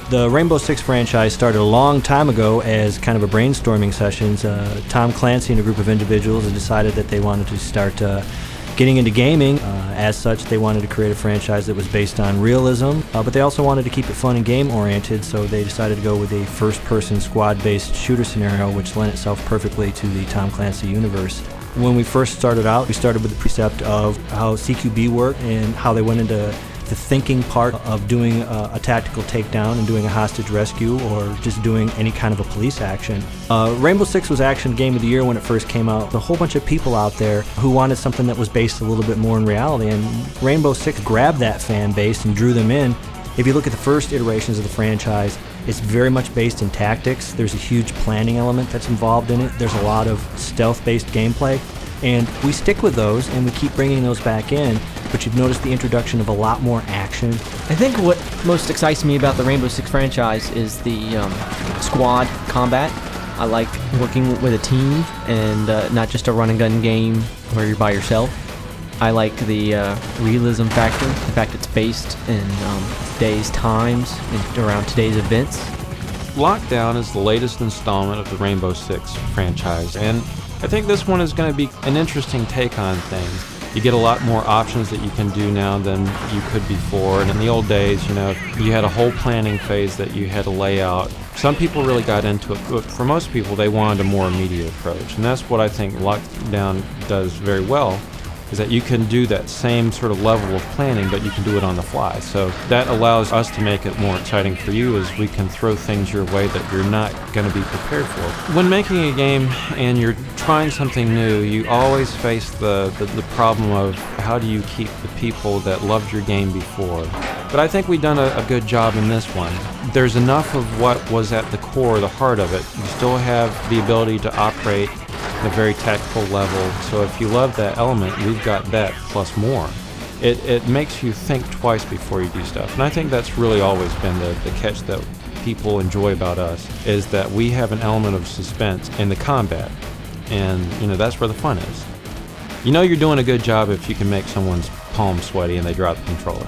The Rainbow Six franchise started a long time ago as kind of a brainstorming sessions. Tom Clancy and a group of individuals had decided that they wanted to start getting into gaming. As such, they wanted to create a franchise that was based on realism, but they also wanted to keep it fun and game-oriented, so they decided to go with a first-person squad-based shooter scenario, which lent itself perfectly to the Tom Clancy universe. When we first started out, we started with the precept of how CQB worked and how they went into the thinking part of doing a tactical takedown and doing a hostage rescue or just doing any kind of a police action. Rainbow Six was Action Game of the Year when it first came out. A whole bunch of people out there who wanted something that was based a little bit more in reality, and Rainbow Six grabbed that fan base and drew them in. If you look at the first iterations of the franchise, it's very much based in tactics. There's a huge planning element that's involved in it. There's a lot of stealth-based gameplay, and we stick with those and we keep bringing those back in. But you've noticed the introduction of a lot more action. I think what most excites me about the Rainbow Six franchise is the squad combat. I like working with a team and not just a run and gun game where you're by yourself. I like the realism factor, the fact it's based in today's times and around today's events. Lockdown is the latest installment of the Rainbow Six franchise, and I think this one is going to be an interesting take on things. You get a lot more options that you can do now than you could before. And in the old days, you know, you had a whole planning phase that you had to lay out. Some people really got into it, but for most people, they wanted a more immediate approach. And that's what I think Lockdown does very well, is that you can do that same sort of level of planning, but you can do it on the fly. So that allows us to make it more exciting for you, as we can throw things your way that you're not going to be prepared for. When making a game and you're trying something new, you always face the problem of how do you keep the people that loved your game before. But I think we've done a good job in this one. There's enough of what was at the core, the heart of it. You still have the ability to operate at a very tactical level, so if you love that element, we've got that plus more. It makes you think twice before you do stuff, and I think that's really always been the catch that people enjoy about us, is that we have an element of suspense in the combat, and you know, that's where the fun is. You know you're doing a good job if you can make someone's palm sweaty and they drop the controller.